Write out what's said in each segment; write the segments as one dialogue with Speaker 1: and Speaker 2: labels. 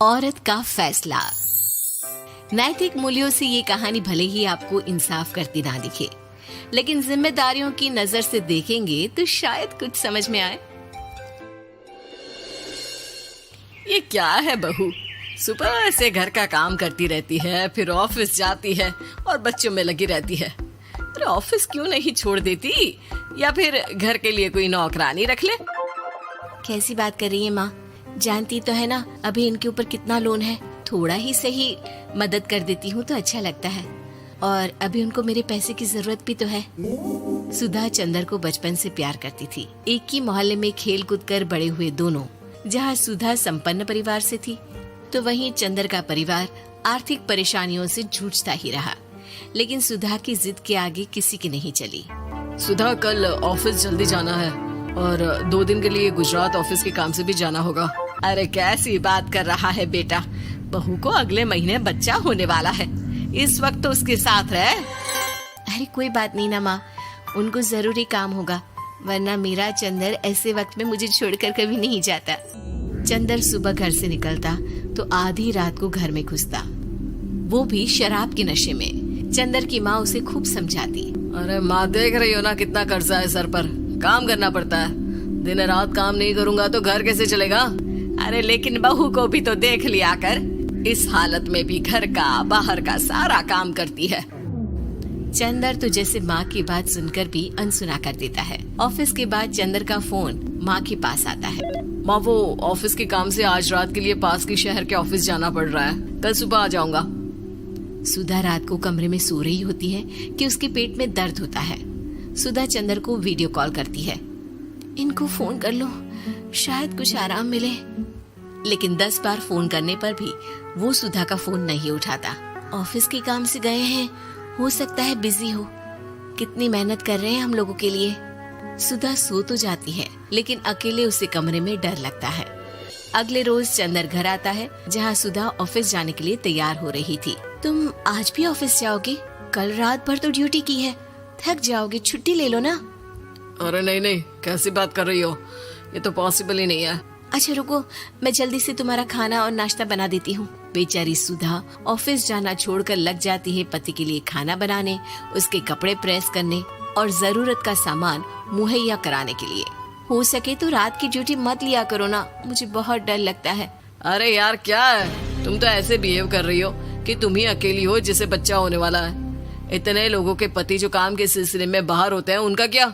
Speaker 1: औरत का फैसला। नैतिक मूल्यों से ये कहानी भले ही आपको इंसाफ करती ना दिखे, लेकिन जिम्मेदारियों की नजर से देखेंगे तो शायद कुछ समझ में आए।
Speaker 2: ये क्या है बहू, सुबह से घर का काम करती रहती है, फिर ऑफिस जाती है और बच्चों में लगी रहती है। अरे ऑफिस क्यों नहीं छोड़ देती, या फिर घर के लिए कोई नौकरानी रख ले।
Speaker 1: कैसी बात कर रही है माँ? जानती तो है ना अभी इनके ऊपर कितना लोन है। थोड़ा ही सही मदद कर देती हूँ तो अच्छा लगता है, और अभी उनको मेरे पैसे की जरूरत भी तो है। सुधा चंदर को बचपन से प्यार करती थी। एक ही मोहल्ले में खेल कूद कर बड़े हुए दोनों। जहाँ सुधा संपन्न परिवार से थी तो वहीं चंदर का परिवार आर्थिक परेशानियों से जूझता ही रहा। लेकिन सुधा की जिद के आगे किसी की नहीं चली।
Speaker 2: सुधा, कल ऑफिस जल्दी जाना है और 2 दिन के लिए गुजरात ऑफिस के काम से भी जाना होगा। अरे कैसी बात कर रहा है बेटा, बहू को अगले महीने बच्चा होने वाला है, इस वक्त तो उसके साथ रहे।
Speaker 1: अरे कोई बात नहीं ना माँ, उनको जरूरी काम होगा, वरना मेरा चंदर ऐसे वक्त में मुझे छोड़कर कभी नहीं जाता। चंदर सुबह घर से निकलता तो आधी रात को घर में घुसता, वो भी शराब के नशे में। चंदर की माँ उसे खूब समझाती।
Speaker 2: अरे माँ, देख रही हो ना कितना कर्जा है सर पर, काम करना पड़ता है। दिन रात काम नहीं करूँगा तो घर कैसे चलेगा। अरे लेकिन बहू को भी तो देख लिया कर, इस हालत में भी घर का बाहर का सारा काम करती है।
Speaker 1: चंदर तो जैसे माँ की बात सुनकर भी अनसुना कर देता है। ऑफिस के बाद चंदर का फोन माँ के पास आता है।
Speaker 2: माँ, वो ऑफिस के काम से आज रात के लिए पास के शहर के ऑफिस जाना पड़ रहा है, कल सुबह आ जाऊंगा।
Speaker 1: सुधा रात को कमरे में सो रही होती है कि उसके पेट में दर्द होता है। सुधा चंदर को वीडियो कॉल करती है। इनको फोन कर लो, शायद कुछ आराम मिले। लेकिन 10 बार फोन करने पर भी वो सुधा का फोन नहीं उठाता। ऑफिस के काम से गए हैं, हो सकता है बिजी हो। कितनी मेहनत कर रहे हैं हम लोगों के लिए। सुधा सो तो जाती है, लेकिन अकेले उसे कमरे में डर लगता है। अगले रोज चंदर घर आता है, जहाँ सुधा ऑफिस जाने के लिए तैयार हो रही थी। तुम आज भी ऑफिस जाओगे? कल रात भर तो ड्यूटी की है, थक जाओगे, छुट्टी ले लो ना।
Speaker 2: अरे नहीं, कैसी बात कर रही हो, ये तो पॉसिबल ही नहीं है।
Speaker 1: अच्छा रुको, मैं जल्दी से तुम्हारा खाना और नाश्ता बना देती हूँ। बेचारी सुधा ऑफिस जाना छोड़कर लग जाती है पति के लिए खाना बनाने, उसके कपड़े प्रेस करने और जरूरत का सामान मुहैया कराने के लिए। हो सके तो रात की ड्यूटी मत लिया करो ना, मुझे बहुत डर लगता है।
Speaker 2: अरे यार क्या है, तुम तो ऐसे बिहेव कर रही हो कि तुम ही अकेली हो जिसे बच्चा होने वाला है। इतने लोगों के पति जो काम के सिलसिले में बाहर होते हैं, उनका क्या?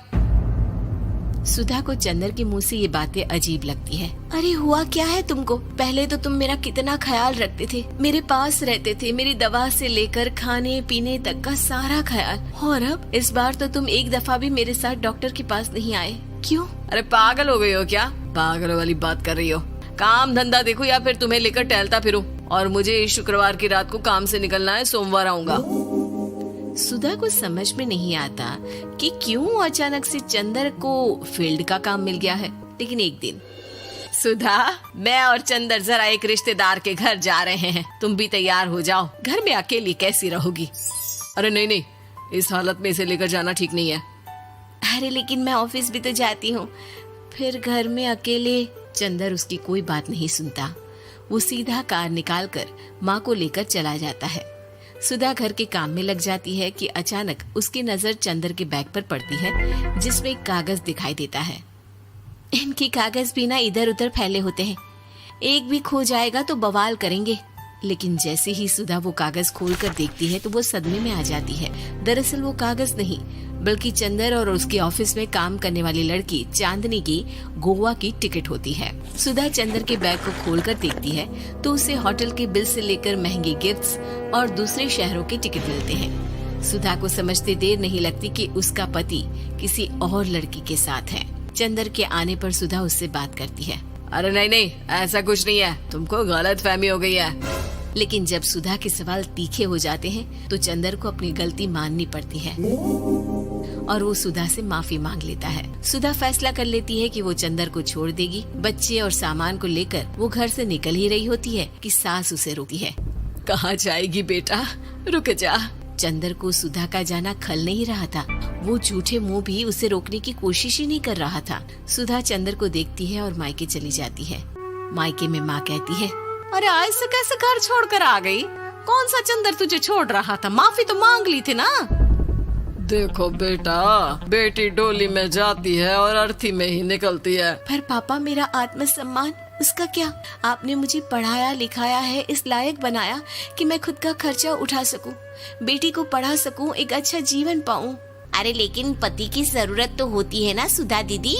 Speaker 1: सुधा को चंदर के मुंह से ये बातें अजीब लगती है। अरे हुआ क्या है तुमको? पहले तो तुम मेरा कितना ख्याल रखते थे, मेरे पास रहते थे, मेरी दवा से लेकर खाने पीने तक का सारा ख्याल। और अब इस बार तो तुम एक दफा भी मेरे साथ डॉक्टर के पास नहीं आए, क्यों?
Speaker 2: अरे पागल हो गई हो क्या? पागल वाली बात कर रही हो। काम धंधा देखो या फिर तुम्हें लेकर टहलता फिरो। और मुझे शुक्रवार की रात को काम से निकलना है, सोमवार आऊंगा।
Speaker 1: सुधा को समझ में नहीं आता कि क्यों अचानक से चंदर को फील्ड का काम मिल गया है। लेकिन एक दिन,
Speaker 2: सुधा, मैं और चंदर जरा एक रिश्तेदार के घर जा रहे हैं, तुम भी तैयार हो जाओ, घर में अकेली कैसी रहोगी। अरे नहीं, इस हालत में इसे लेकर जाना ठीक नहीं है।
Speaker 1: अरे लेकिन मैं ऑफिस भी तो जाती हूँ, फिर घर में अकेले। चंदर उसकी कोई बात नहीं सुनता। वो सीधा कार निकाल कर माँ को लेकर चला जाता है। सुधा घर के काम में लग जाती है कि अचानक उसकी नजर चंदर के बैग पर पड़ती है, जिसमें एक कागज दिखाई देता है। इनकी कागज भी ना इधर उधर फैले होते हैं, एक भी खो जाएगा तो बवाल करेंगे। लेकिन जैसे ही सुधा वो कागज खोलकर देखती है तो वो सदमे में आ जाती है। दरअसल वो कागज नहीं, बल्कि चंदर और उसके ऑफिस में काम करने वाली लड़की चांदनी की गोवा की टिकट होती है। सुधा चंदर के बैग को खोलकर देखती है तो उसे होटल के बिल से लेकर महंगे गिफ्ट्स और दूसरे शहरों के टिकट मिलते हैं। सुधा को समझते देर नहीं लगती कि उसका पति किसी और लड़की के साथ है। चंदर के आने पर सुधा उससे बात करती है।
Speaker 2: अरे नहीं, ऐसा कुछ नहीं है, तुमको गलतफहमी हो गई है।
Speaker 1: लेकिन जब सुधा के सवाल तीखे हो जाते हैं तो चंदर को अपनी गलती माननी पड़ती है और वो सुधा से माफी मांग लेता है। सुधा फैसला कर लेती है कि वो चंदर को छोड़ देगी। बच्चे और सामान को लेकर वो घर से निकल ही रही होती है कि सास उसे रोकती है।
Speaker 2: कहाँ जाएगी बेटा, रुक जा।
Speaker 1: चंदर को सुधा का जाना खल नहीं रहा था। वो झूठे मुंह भी उसे रोकने की कोशिश ही नहीं कर रहा था। सुधा चंदर को देखती है और मायके चली जाती है। मायके में माँ कहती है,
Speaker 2: अरे ऐसे कैसे घर छोड़कर आ गई? कौन सा चंदर तुझे छोड़ रहा था? माफी तो मांग ली थी ना। देखो बेटा, बेटी डोली में जाती है और अर्थी में ही निकलती है।
Speaker 1: पर पापा, मेरा आत्मसम्मान उसका क्या? आपने मुझे पढ़ाया लिखाया है, इस लायक बनाया कि मैं खुद का खर्चा उठा सकूं, बेटी को पढ़ा सकूं, एक अच्छा जीवन पाऊं। अरे लेकिन पति की जरूरत तो होती है ना सुधा दीदी,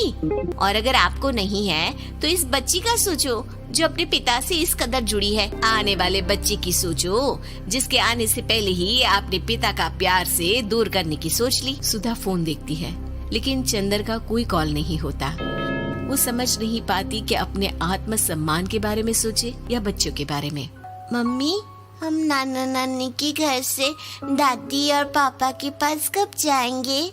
Speaker 1: और अगर आपको नहीं है तो इस बच्ची का सोचो जो अपने पिता से इस कदर जुड़ी है। आने वाले बच्चे की सोचो जिसके आने से पहले ही आपने पिता का प्यार से दूर करने की सोच ली। सुधा फोन देखती है लेकिन चंदर का कोई कॉल नहीं होता। वो समझ नहीं पाती कि अपने आत्मसम्मान के बारे में सोचे या बच्चों के बारे में। मम्मी, हम नाना नानी के घर से दादी और पापा के पास कब जाएंगे?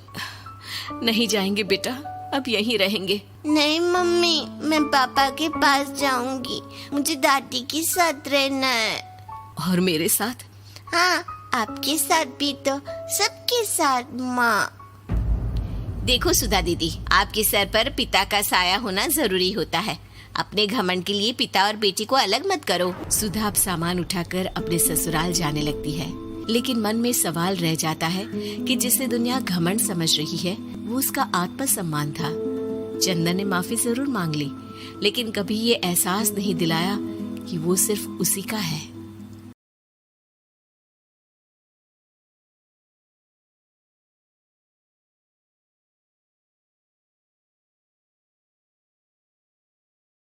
Speaker 1: नहीं जाएंगे बेटा, अब यहीं रहेंगे। नहीं मम्मी, मैं पापा के पास जाऊंगी, मुझे दादी के साथ रहना है। और मेरे साथ? हाँ, आपके साथ भी तो, सबके साथ माँ। देखो सुधा दीदी, आपके सर पर पिता का साया होना जरूरी होता है। अपने घमंड के लिए पिता और बेटी को अलग मत करो। सुधा अब सामान उठाकर अपने ससुराल जाने लगती है, लेकिन मन में सवाल रह जाता है कि जिसे दुनिया घमंड समझ रही है वो उसका आत्मसम्मान था। चंदन ने माफी जरूर मांग ली, लेकिन कभी ये एहसास नहीं दिलाया कि वो सिर्फ उसी का है।